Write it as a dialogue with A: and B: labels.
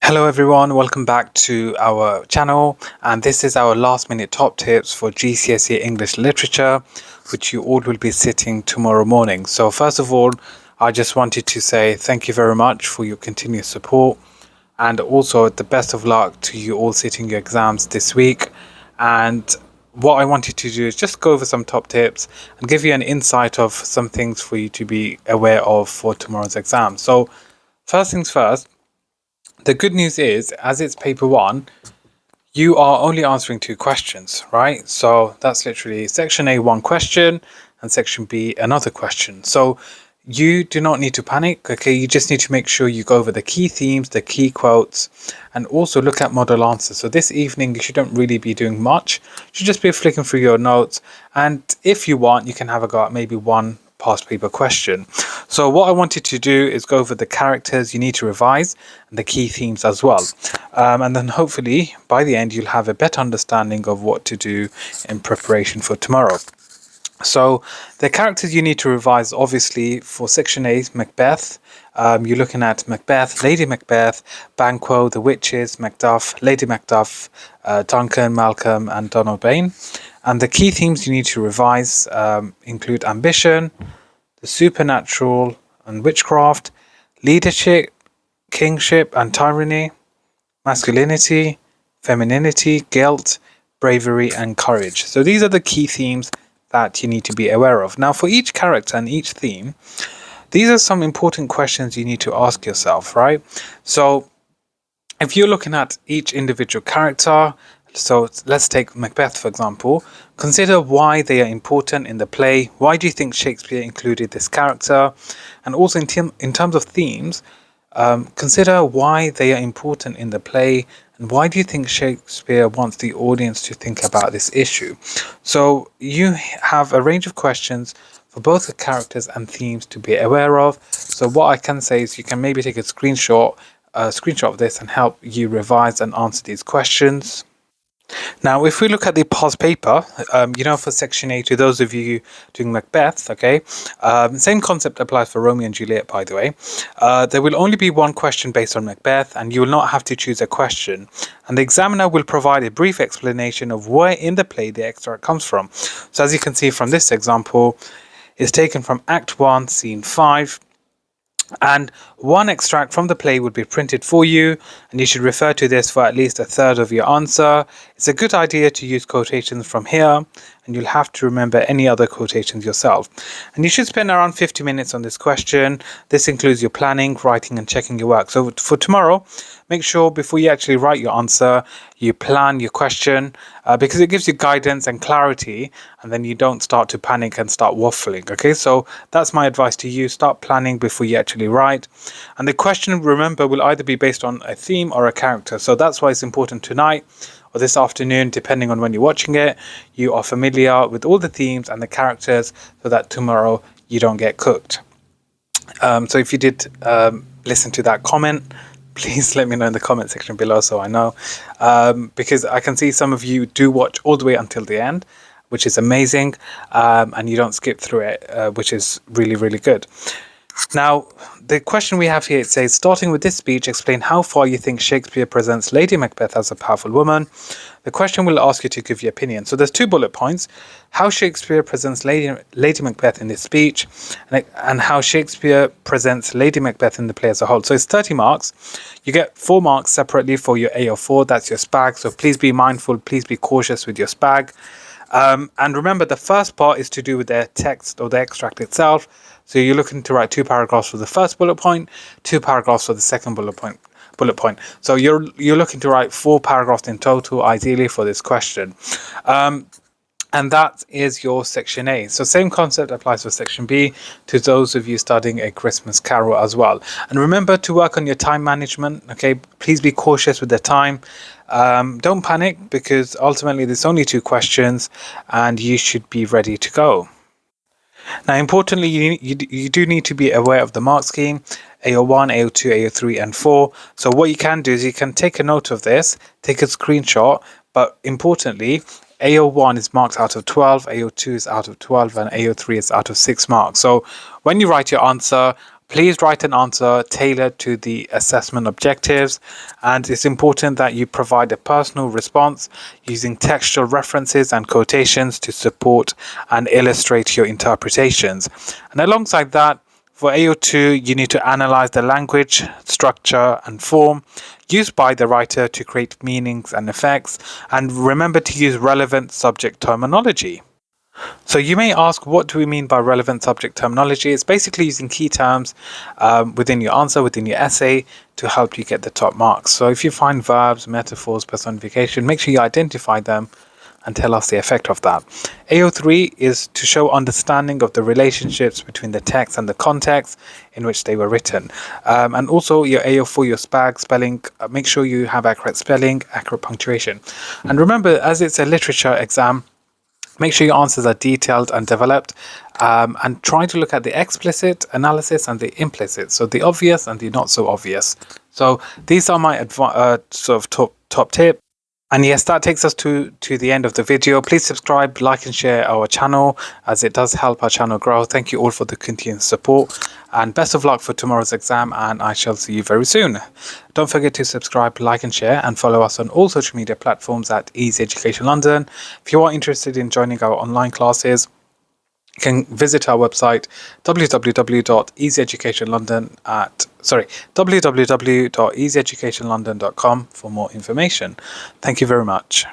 A: Hello everyone, welcome back to our channel, and this is our last minute top tips for GCSE English Literature, which you all will be sitting tomorrow morning. So first of all, I just wanted to say thank you very much for your continuous support, and also the best of luck to you all sitting your exams this week. And what I wanted to do is just go over some top tips and give you an insight of some things for you to be aware of for tomorrow's exam. So first things first, the good news is, as it's paper one, you are only answering two questions, right? So that's literally section A, one question, and section B, another question. So you do not need to panic, okay? You just need to make sure you go over the key themes, the key quotes, and also look at model answers. So this evening, you shouldn't really be doing much. You should just be flicking through your notes. And if you want, you can have a go at maybe one past paper question. So what I wanted to do is go over the characters you need to revise and the key themes as well. And then hopefully by the end, you'll have a better understanding of what to do in preparation for tomorrow. So the characters you need to revise, obviously, for section A, Macbeth. You're looking at Macbeth, Lady Macbeth, Banquo, the Witches, Macduff, Lady Macduff, Duncan, Malcolm, and Donalbain. And the key themes you need to revise include ambition, the supernatural and witchcraft, leadership, kingship and tyranny, masculinity, femininity, guilt, bravery, and courage. So these are the key themes that you need to be aware of. Now, for each character and each theme, these are some important questions you need to ask yourself, right? So if you're looking at each individual character, so let's take Macbeth, for example. Consider why they are important in the play. Why do you think Shakespeare included this character? And also in terms of themes, consider why they are important in the play, and why do you think Shakespeare wants the audience to think about this issue? So you have a range of questions for both the characters and themes to be aware of. So what I can say is you can maybe take a screenshot of this and help you revise and answer these questions. Now, if we look at the past paper, for section A, to those of you doing Macbeth, okay, same concept applies for Romeo and Juliet, by the way. There will only be one question based on Macbeth, and you will not have to choose a question. And the examiner will provide a brief explanation of where in the play the extract comes from. So as you can see from this example, it's taken from Act 1, Scene 5. And one extract from the play would be printed for you, and you should refer to this for at least a third of your answer. It's a good idea to use quotations from here, and you'll have to remember any other quotations yourself. And you should spend around 50 minutes on this question. This includes your planning, writing, and checking your work. So for tomorrow, make sure before you actually write your answer, you plan your question, because it gives you guidance and clarity, and then you don't start to panic and start waffling. Okay, so that's my advice to you. Start planning before you actually write. And the question, remember, will either be based on a theme or a character. So that's why it's important tonight or this afternoon, depending on when you're watching it, you are familiar with all the themes and the characters so that tomorrow you don't get cooked. So if you did listen to that comment, please let me know in the comment section below so I know, because I can see some of you do watch all the way until the end, which is amazing, and you don't skip through it, which is really, really good. Now, the question we have here, it says, starting with this speech, explain how far you think Shakespeare presents Lady Macbeth as a powerful woman. The question will ask you to give your opinion. So there's 2 bullet points: how Shakespeare presents Lady Macbeth in this speech, and how Shakespeare presents Lady Macbeth in the play as a whole. So it's 30 marks. You get 4 marks separately for your AO4. That's your SPAG. So please be mindful. Please be cautious with your SPAG. And remember, the first part is to do with the text or the extract itself. So you're looking to write 2 paragraphs for the first bullet point, 2 paragraphs for the second bullet point. So you're looking to write 4 paragraphs in total, ideally, for this question. And that is your section A. So same concept applies for section B to those of you studying A Christmas Carol as well. And remember to work on your time management. Okay, please be cautious with the time. Don't panic, because ultimately there's only 2 questions and you should be ready to go. Now, importantly, you do need to be aware of the mark scheme: AO1, AO2, AO3, and 4. So what you can do is you can take a note of this, take a screenshot, but importantly, AO1 is marked out of 12, AO2 is out of 12, and AO3 is out of 6 marks. So when you write your answer, Please write an answer tailored to the assessment objectives, and it's important that you provide a personal response using textual references and quotations to support and illustrate your interpretations. And alongside that, for AO2, you need to analyze the language, structure, and form used by the writer to create meanings and effects, and remember to use relevant subject terminology. So you may ask, what do we mean by relevant subject terminology? It's basically using key terms within your answer, within your essay, to help you get the top marks. So if you find verbs, metaphors, personification, make sure you identify them and tell us the effect of that. AO3 is to show understanding of the relationships between the text and the context in which they were written. And also your AO4, your SPAG spelling, make sure you have accurate spelling, accurate punctuation. And remember, as it's a literature exam, make sure your answers are detailed and developed, and try to look at the explicit analysis and the implicit, so the obvious and the not so obvious. So these are my sort of top tip. And yes, that takes us to the end of the video. Please subscribe, like and share our channel, as it does help our channel grow. Thank you all for the continued support, and best of luck for tomorrow's exam, and I shall see you very soon. Don't forget to subscribe, like and share, and follow us on all social media platforms at Easy Education London. If you are interested in joining our online classes, you can visit our website www.easyeducationlondon.com for more information. Thank you very much.